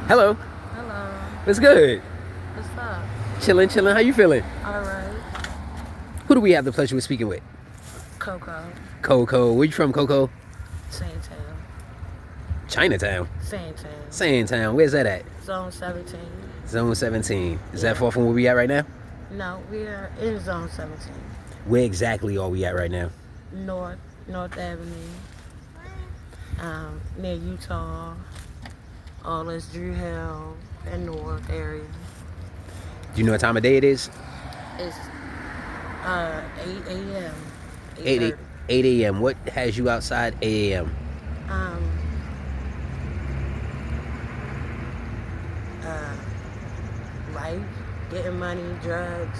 Hello. Hello. What's good? What's up? Chilling, chilling. How you feeling? All right. Who do we have the pleasure of speaking with? Coco. Coco. Where you from, Coco? Sandtown. Chinatown. Sandtown. Sandtown. Where's that at? Zone 17. Zone 17. Is Yeah. that far from where we at right now? No, we are in Zone 17. Where exactly are we at right now? North Avenue. Near Utah. All this Drew Hill and North area. Do you know what time of day it is? It's 8 a.m. 8, 8 a.m. What has you outside 8 a.m.? Um, uh, Life, getting money, drugs,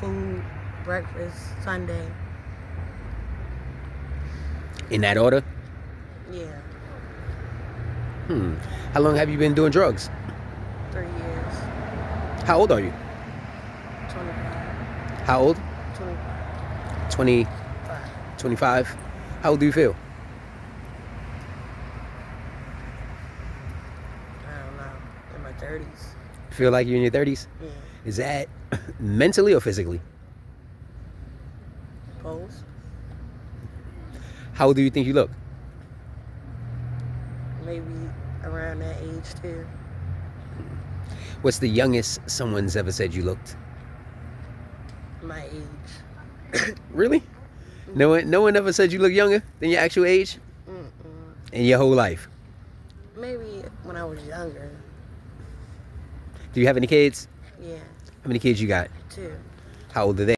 food, breakfast, Sunday. In that order? Yeah, How long have you been doing drugs? 3 years. How old are you? 25. How old? 25. 20, 25. How old do you feel? I don't know. In my 30s. Feel like you're in your 30s? Yeah. Is that mentally or physically? Post. How old do you think you look? Maybe around that age too. What's the youngest someone's ever said you looked? My age. Really? No one ever said you look younger than your actual age in your whole life. Maybe when I was younger. Do you have any kids? Yeah. How many kids you got? 2. How old are they?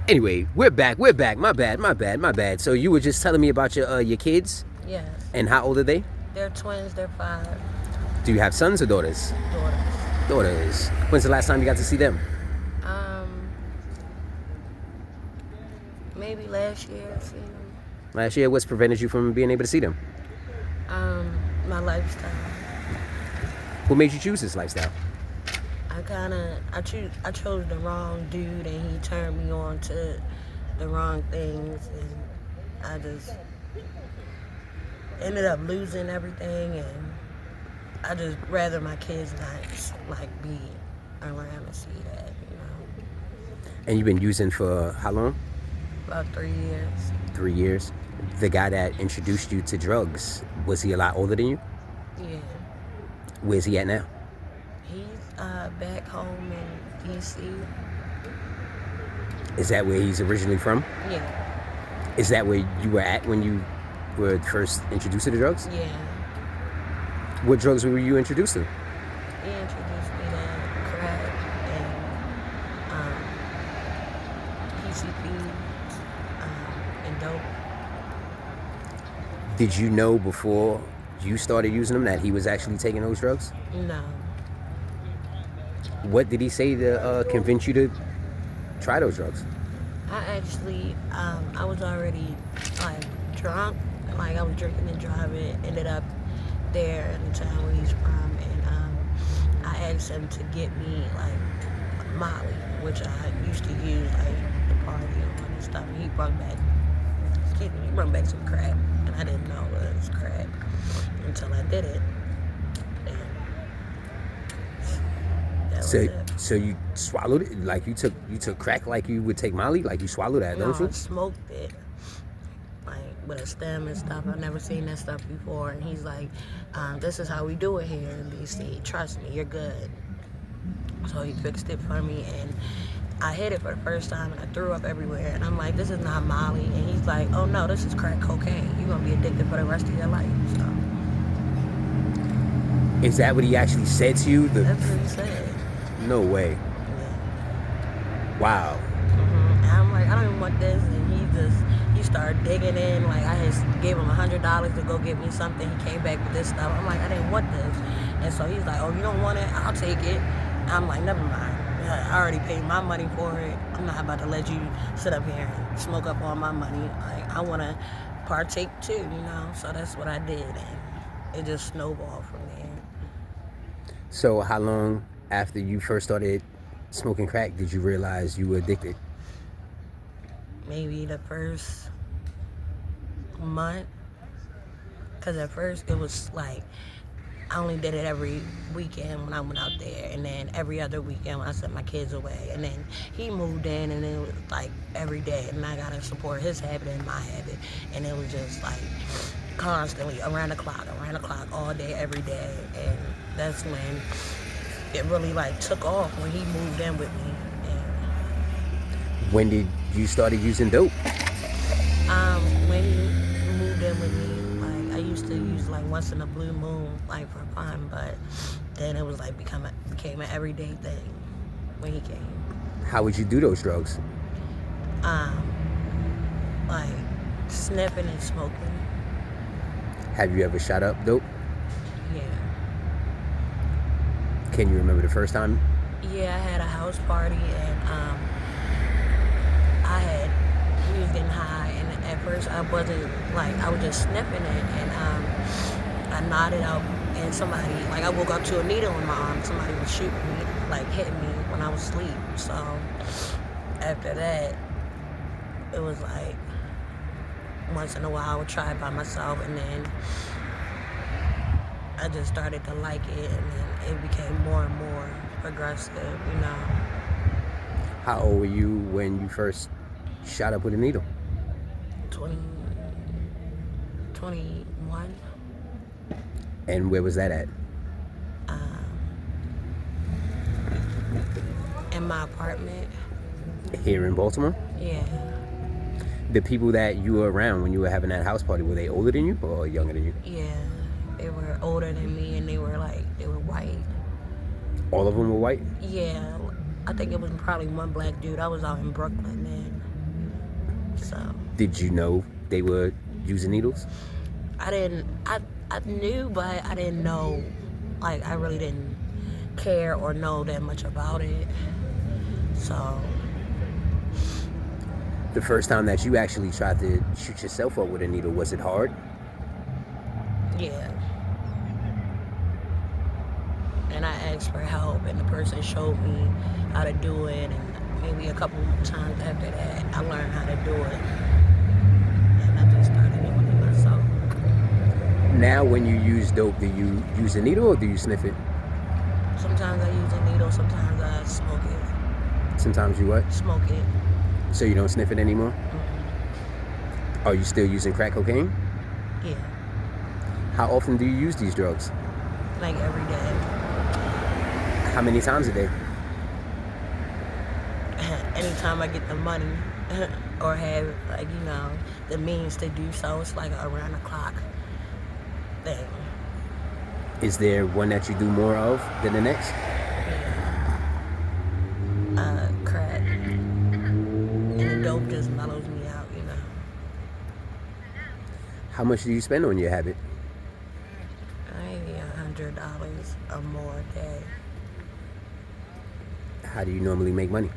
Anyway, we're back. My bad. So you were just telling me about your kids Yes. and how old are they? They're twins. They're 5 Do you have sons or daughters? daughters. Daughters. When's the last time you got to see them? Maybe last year I seen them. Last year. What's prevented you from being able to see them? My lifestyle. What made you choose this lifestyle? I chose the wrong dude and he turned me on to the wrong things and I just ended up losing everything and I just rather my kids not like be around and see that, And you've been using for how long? About 3 years. 3 years. The guy that introduced you to drugs, was he a lot older than you? Yeah. Where's he at now? He's back home in DC. Is that where he's originally from? Yeah. Is that where you were at when you were first introduced to the drugs? Yeah. What drugs were you introduced to? He introduced me to crack and PCP and dope. Did you know before you started using them that he was actually taking those drugs? No. What did he say to convince you to try those drugs? I was already like drunk, like I was drinking and driving. Ended up there in the town where he's from, and I asked him to get me like Molly, which I used to use like to party on and stuff. And he brought back some crack, and I didn't know it was crack until I did it. And that was it. So you swallowed it like you took crack like you would take Molly, like you swallowed that, No, don't you? I smoked it, like with a stem and stuff. I've never seen that stuff before. And he's like, this is how we do it here in DC. Trust me, you're good. So he fixed it for me, and I hit it for the first time, and I threw up everywhere. And I'm like, this is not Molly. And he's like, oh no, this is crack cocaine. You're gonna be addicted for the rest of your life. So Is that what he actually said to you? that's what he said. No way. Yeah. Wow. And I'm like, I don't even want this. And he started digging in. Like I just gave him $100 to go get me something. He came back with this stuff. I'm like, I didn't want this. And so he's like, oh, you don't want it? I'll take it. And I'm like, never mind. I already paid my money for it. I'm not about to let you sit up here and smoke up all my money. Like I want to partake too, So that's what I did, and it just snowballed from there. So how long after you first started smoking crack did you realize you were addicted? Maybe the first month. Because at first it was like I only did it every weekend when I went out there, and then every other weekend when I sent my kids away. And then he moved in, and it was like every day, and I gotta support his habit and my habit, and it was just like constantly around the clock, all day, every day. And that's when it really like took off when he moved in with me. When did you started using dope? When he moved in with me, like I used to use like once in a blue moon, like for fun, but then it was like became an everyday thing when he came. How would you do those drugs? Um, like sniffing and smoking. Have you ever shot up dope? Yeah. Can you remember the first time? Yeah, I had a house party and we was getting high, and at first I wasn't like I was just sniffing it, and I nodded out, and somebody like I woke up to a needle in my arm. Somebody was shooting me, like hitting me when I was asleep. So after that, it was like once in a while I would try it by myself, and then I just started to like it, and then it became more and more progressive, you know. How old were you when you first shot up with a needle? 20, 21. And where was that at? In my apartment. Here in Baltimore? Yeah. The people that you were around when you were having that house party, were they older than you or younger than you? Yeah. They were older than me, and they were white. All of them were white? Yeah. I think it was probably one black dude. I was out in Brooklyn then. So Did you know they were using needles? I knew, but I didn't know, like I really didn't care or know that much about it. So The first time that you actually tried to shoot yourself up with a needle, was it hard? yeah. And I asked for help, and the person showed me how to do it, and maybe a couple times after that I learned how to do it, and I just started doing it myself. Now, when you use dope, do you use a needle or do you sniff it? Sometimes I use a needle, sometimes I smoke it. Sometimes you what? Smoke it. So you don't sniff it anymore? Are you still using crack cocaine? Yeah. How often do you use these drugs? Like every day. How many times a day? Anytime I get the money or have, like, you know, the means to do so, it's like around the clock thing. Is there one that you do more of than the next? Crack. And the dope just mellows me out, you know. How much do you spend on your habit? Maybe $100 or more a day. How do you normally make money?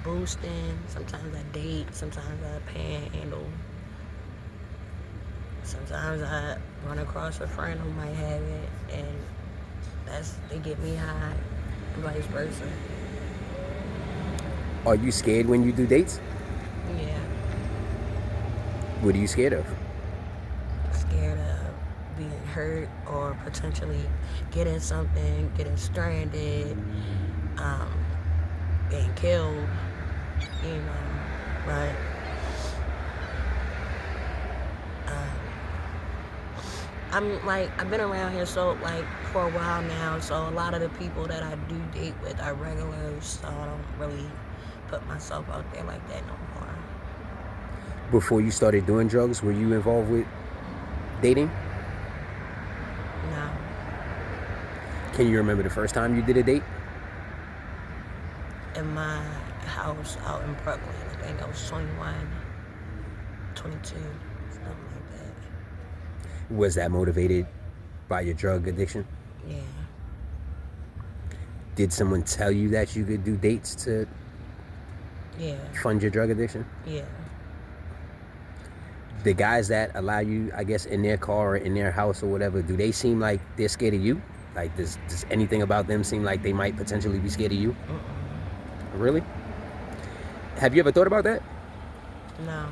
Boosting. Sometimes I date. Sometimes I panhandle. Sometimes I run across a friend who might have it, and they get me high, and vice versa. Are you scared when you do dates? Yeah. What are you scared of? Scared of being hurt or potentially getting something, getting stranded, being killed, you know, but I've been around here so like for a while now, so a lot of the people that I do date with are regulars, so I don't really put myself out there like that no more. Before you started doing drugs, were you involved with dating? No. Can you remember the first time you did a date? In my house out in Brooklyn, I think I was 21, 22, something like that. Was that motivated by your drug addiction? Yeah. Did someone tell you that you could do dates to Yeah. fund your drug addiction? Yeah. The guys that allow you, I guess, in their car or in their house or whatever, do they seem like they're scared of you? Like, does anything about them seem like they might potentially be scared of you? Really? Have you ever thought about that? No.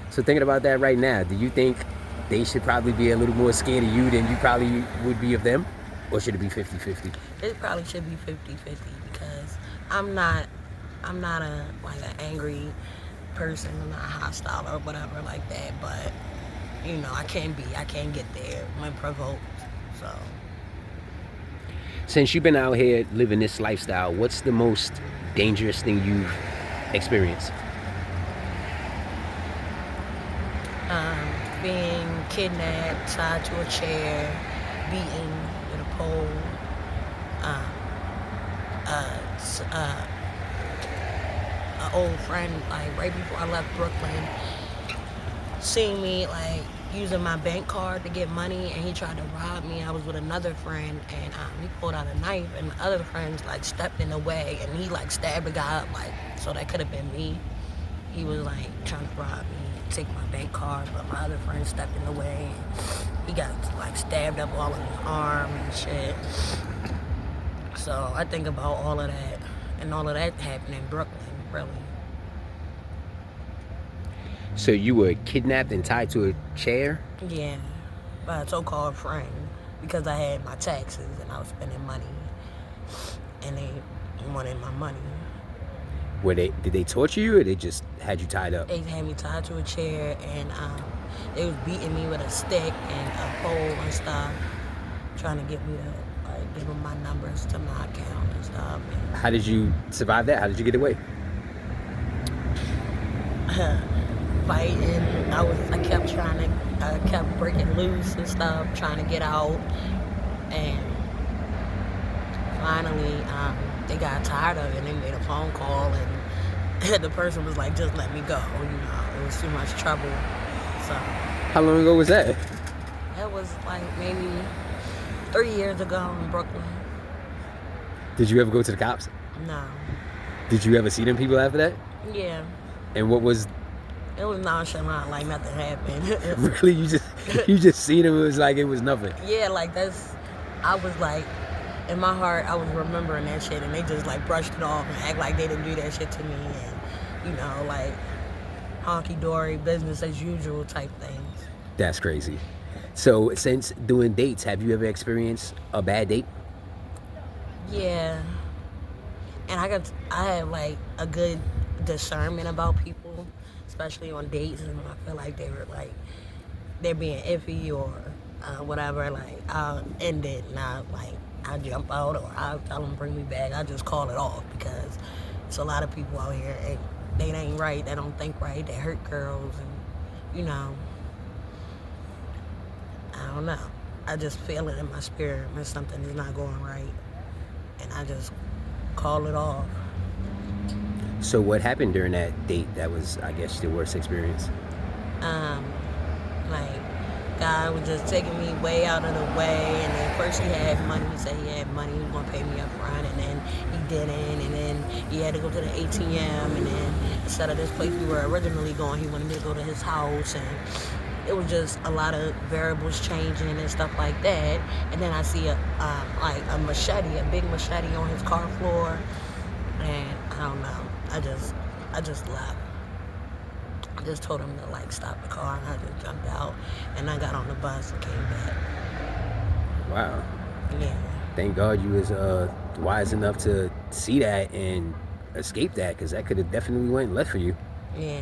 So thinking about that right now, do you think they should probably be a little more scared of you than you probably would be of them? Or should it be 50-50? It probably should be 50-50 because I'm not I'm not a like an angry person. I'm not hostile or whatever like that. But I can't get there when provoked. So Since you've been out here living this lifestyle, what's the most dangerous thing you've experienced? being kidnapped, tied to a chair, beaten with a pole. Um, an old friend, like right before I left Brooklyn, seen me like using my bank card to get money, and he tried to rob me. I was with another friend, and he pulled out a knife, and the other friends like stepped in the way, and he like stabbed the guy up, like so that could have been me. He was like trying to rob me and take my bank card, but my other friend stepped in the way, and he got like stabbed up all in his arm and shit. So I think about all of that, and all of that happened in Brooklyn, really. So you were kidnapped and tied to a chair? Yeah, by a so-called friend because I had my taxes and I was spending money, and they wanted my money. Did they torture you or they just had you tied up? They had me tied to a chair, and they was beating me with a stick and a pole and stuff, trying to get me to like give them my numbers to my account and stuff. How did you survive that? How did you get away? Fighting, I kept breaking loose and stuff, trying to get out, and finally they got tired of it and they made a phone call, and the person was like, just let me go, it was too much trouble. So How long ago was that? that was like maybe 3 years ago in Brooklyn. Did you ever go to the cops? No. Did you ever see them people after that? Yeah. And what was It was nonchalant, like nothing happened. really you just seen them? It was like it was nothing. Yeah, like I was like, in my heart, I was remembering that shit, and they just like brushed it off and act like they didn't do that shit to me, and like honky dory, business as usual type things. That's crazy. So since doing dates, have you ever experienced a bad date? Yeah, and I have like a good discernment about people, especially on dates, and I feel like they're being iffy or whatever. Like I'll end it, and I'll jump out, or I'll tell them bring me back. I just call it off because it's a lot of people out here. They ain't right. They don't think right. They hurt girls, and I don't know. I just feel it in my spirit when something is not going right, and I just call it off. So what happened during that date that was, I guess, your worst experience? Like, guy was just taking me way out of the way, and then first he had money. He said he had money, he was gonna pay me up front, and then he didn't, and then he had to go to the ATM, and then instead of this place we were originally going, he wanted me to go to his house, and it was just a lot of variables changing and stuff like that. And then I see a machete, a big machete on his car floor, and I don't know. I just left. I just told him to like stop the car, and I just jumped out, and I got on the bus and came back. Wow. Yeah. Thank God you was wise enough to see that and escape that, because that could have definitely went left for you. Yeah.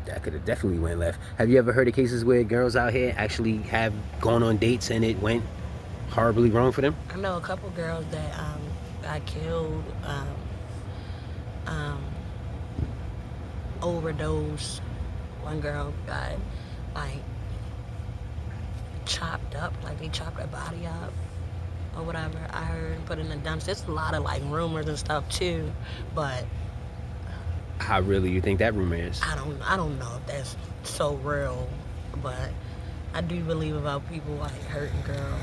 That could have definitely went left. Have you ever heard of cases where girls out here actually have gone on dates and it went horribly wrong for them? I know a couple girls that got killed, overdose. One girl got like chopped up, like they chopped her body up or whatever. I heard put in the dumpster. There's a lot of like rumors and stuff too, but How really you think that rumor is? I don't know if that's so real, but I do believe about people like hurting girls.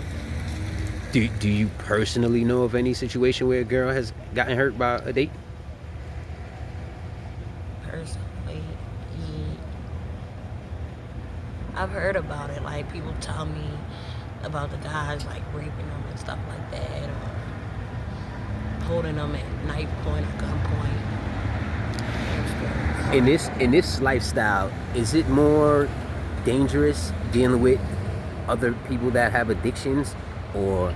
Do you personally know of any situation where a girl has gotten hurt by a date? Personally, I've heard about it. Like people tell me about the guys like raping them and stuff like that, or holding them at knife point or gun point. In this lifestyle, is it more dangerous dealing with other people that have addictions or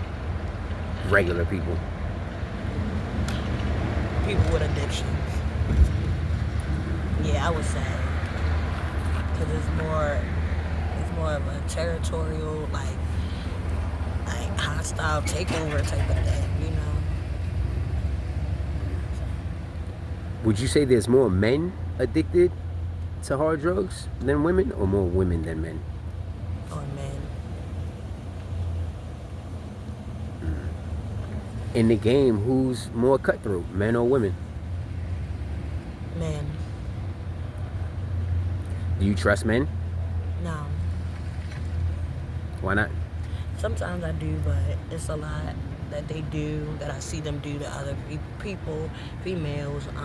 regular people? People with addictions. Yeah, I would say, because it's more of a territorial, like hostile takeover type of thing, you know. Would you say there's more men addicted to hard drugs than women, or more women than men? Oh man, In the game, who's more cutthroat, men or women? man, Do you trust men? no. Why not? Sometimes I do, but it's a lot that they do that I see them do to other people, females, and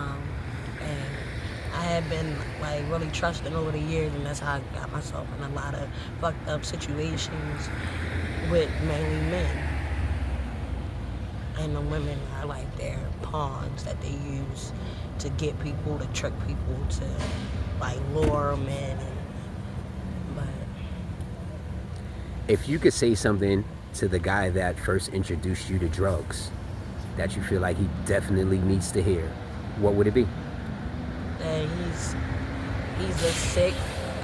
I have been like really trusting over the years, and that's how I got myself in a lot of fucked up situations with mainly men. And the women are like their pawns that they use to get people, to trick people, to like lure them in. But If you could say something to the guy that first introduced you to drugs that you feel like he definitely needs to hear, what would it be? that he's a sick,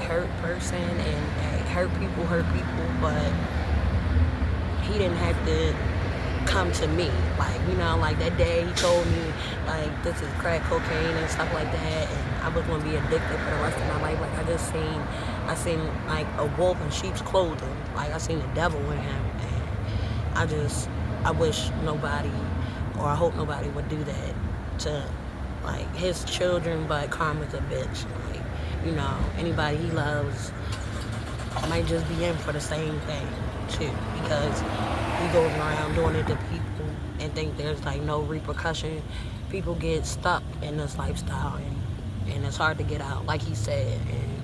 hurt person, and hurt people, but he didn't have to come to me. Like, like that day he told me, like, this is crack cocaine and stuff like that, and I was going to be addicted for the rest of my life. Like, I seen like a wolf in sheep's clothing. Like, I seen the devil in him, and I wish nobody, or I hope nobody would do that to, like, his children, but karma's a bitch. Like, anybody he loves might just be in for the same thing, too, because he goes around doing it to people and think there's, like, no repercussion. People get stuck in this lifestyle, and it's hard to get out, like he said, and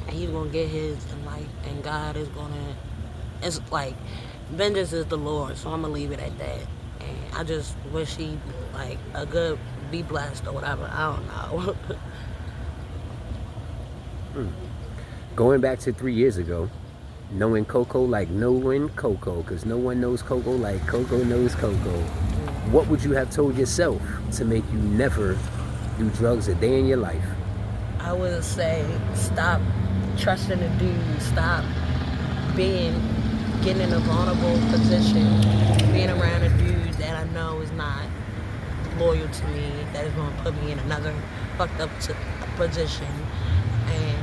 he's gonna get his, and God is gonna, it's like, vengeance is the Lord, so I'm gonna leave it at that. And I just wish he, like, a good be blessed or whatever. I don't know. Going back to 3 years ago, knowing Coco like knowing Coco, because no one knows Coco like Coco knows Coco, what would you have told yourself to make you never do drugs a day in your life? I would say stop trusting the dude. Stop getting in a vulnerable position, being around a dude that I know is not loyal to me, that is going to put me in another fucked up position, and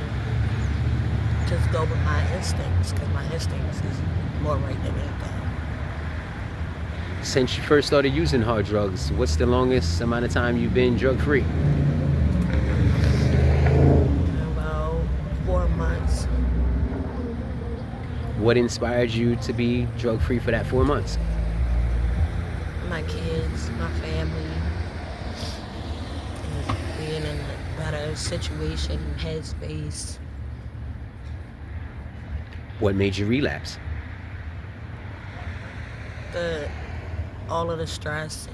just go with my instincts, because my instincts is more right than anything. Since you first started using hard drugs, what's the longest amount of time you've been drug free? About 4 months. What inspired you to be drug free for that 4 months? My kids, my family, and being in a better situation, headspace. What made you relapse? All of the stress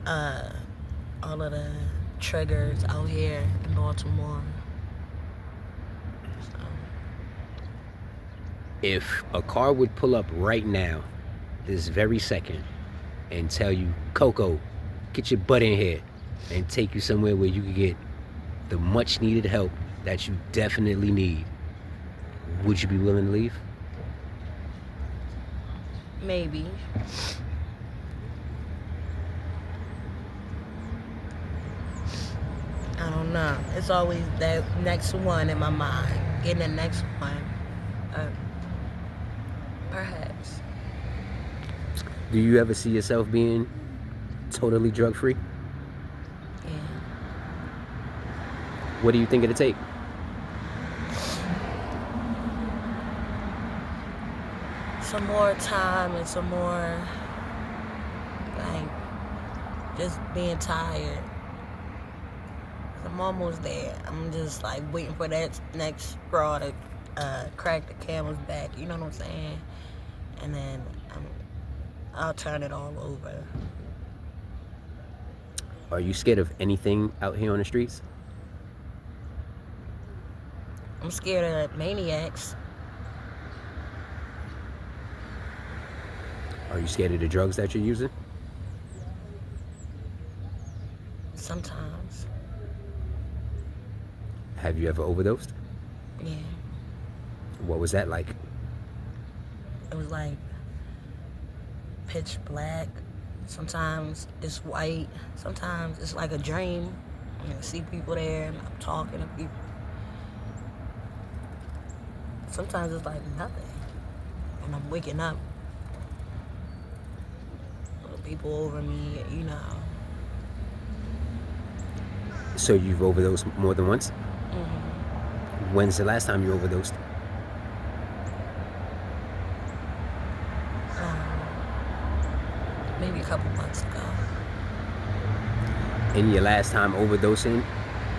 and all of the triggers out here in Baltimore. So, If a car would pull up right now, this very second, and tell you, Coco, get your butt in here, and take you somewhere where you can get the much needed help that you definitely need, would you be willing to leave? maybe. I don't know. It's always that next one in my mind. Getting the next one. Uh, Perhaps. Do you ever see yourself being totally drug free? Yeah. What do you think it'll take? Some more time and some more, like, just being tired. I'm almost there. I'm just like waiting for that next straw to crack the camel's back. You know what I'm saying? And then I'll turn it all over. Are you scared of anything out here on the streets? I'm scared of maniacs. Are you scared of the drugs that you're using? Sometimes. Have you ever overdosed? Yeah. What was that like? It was like pitch black. Sometimes it's white. Sometimes it's like a dream. I see people there and I'm talking to people. Sometimes it's like nothing. And I'm waking up. People over me, you know. So you've overdosed more than once? Mm-hmm. When's the last time you overdosed? Maybe a couple months ago. In your last time overdosing,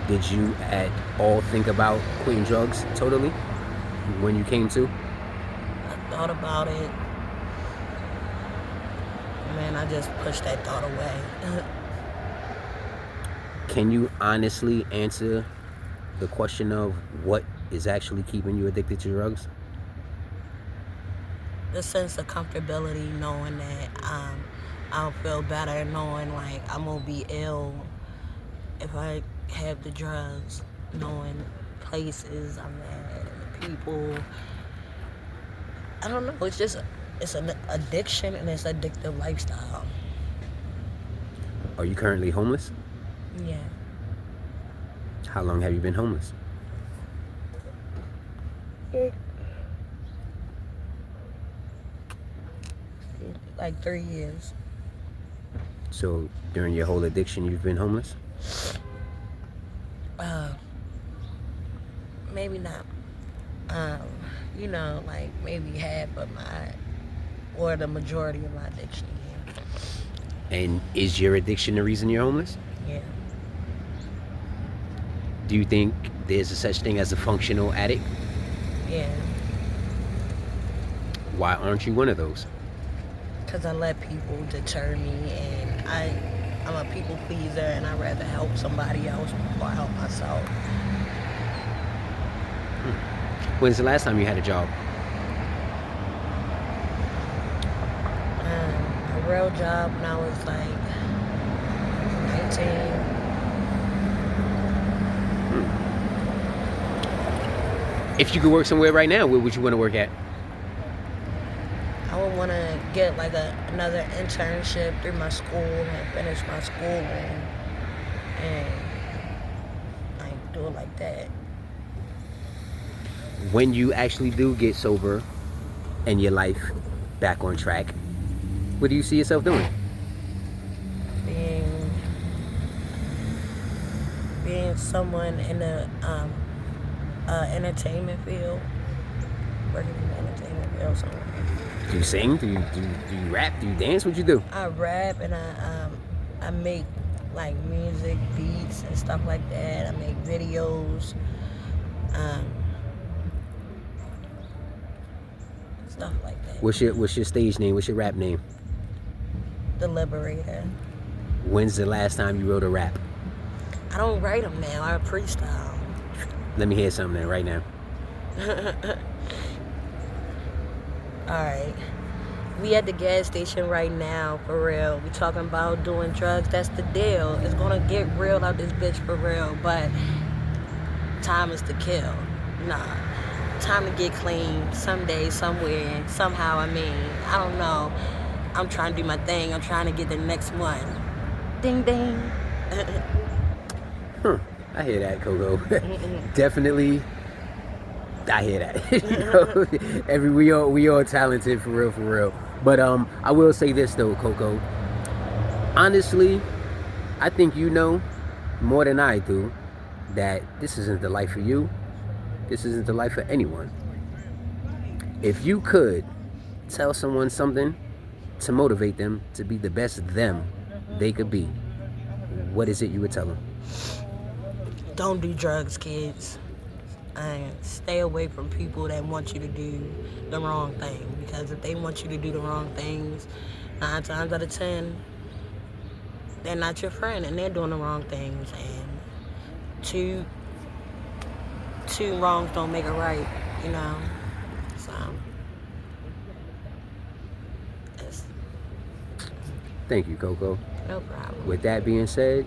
did you at all think about quitting drugs totally when you came to? I thought about it. Man, I just pushed that thought away. Can you honestly answer the question of what is actually keeping you addicted to drugs? The sense of comfortability knowing that I'll feel better knowing like I'm gonna be ill if I have the drugs, knowing places I'm at and the people. I don't know, it's an addiction and it's an addictive lifestyle. Are you currently homeless? Yeah. How long have you been homeless? Like 3 years. So during your whole addiction, you've been homeless? Maybe not. You know, like maybe half of my, or the majority of my addiction. And is your addiction the reason you're homeless? Yeah. Do you think there's a such thing as a functional addict? Yeah. Why aren't you one of those? Because I let people deter me, and I'm a people pleaser, and I'd rather help somebody else before I help myself. When's the last time you had a job? A real job when I was like 19. If you could work somewhere right now, where would you want to work at? I would want to get like another internship through my school and finish my schooling and like do it like that. When you actually do get sober and your life back on track, what do you see yourself doing? Being someone in the entertainment field, working in the entertainment field somewhere. Do you sing? Do you rap? Do you dance? What you do? I rap and I make like music beats and stuff like that. I make videos, stuff like that. What's your stage name? What's your rap name? The Liberator. When's the last time you wrote a rap? I don't write them now. I freestyle. Let me hear something right now. Alright. We at the gas station right now, for real. We talking about doing drugs. That's the deal. It's gonna get real out this bitch for real, but time is to kill. Nah. Time to get clean someday, somewhere, somehow. I don't know. I'm trying to do my thing. I'm trying to get the next one. Ding ding. I hear that, Coco. Definitely, I hear that. We all talented, for real. But I will say this though, Coco. Honestly, I think you know more than I do that this isn't the life for you. This isn't the life for anyone. If you could tell someone something to motivate them to be the best them they could be, what is it you would tell them? Don't do drugs, kids. And stay away from people that want you to do the wrong thing. Because if they want you to do the wrong things, 9 times out of 10, they're not your friend and they're doing the wrong things, and two wrongs don't make a right, you know. So it's Thank you, Coco. no problem. With that being said,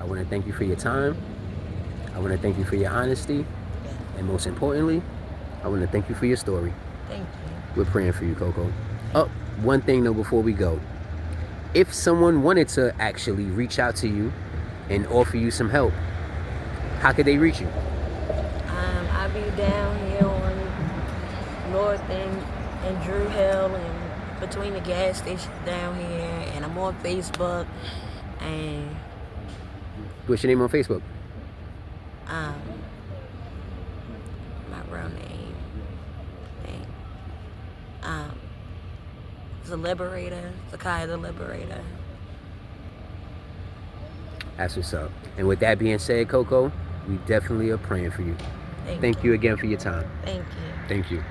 I want to thank you for your time. I want to thank you for your honesty. Yeah. And most importantly, I want to thank you for your story. Thank you. We're praying for you, Coco. Oh, one thing though before we go. If someone wanted to actually reach out to you and offer you some help, how could they reach you? I be down here on North and Drew Hill and between the gas stations down here, and I'm on Facebook, and What's your name on Facebook? my real name, the Liberator, Zakiah the Liberator. That's what's up. And with that being said, Coco, we definitely are praying for you. Thank Thank you again for your time. you. Thank you. Thank you.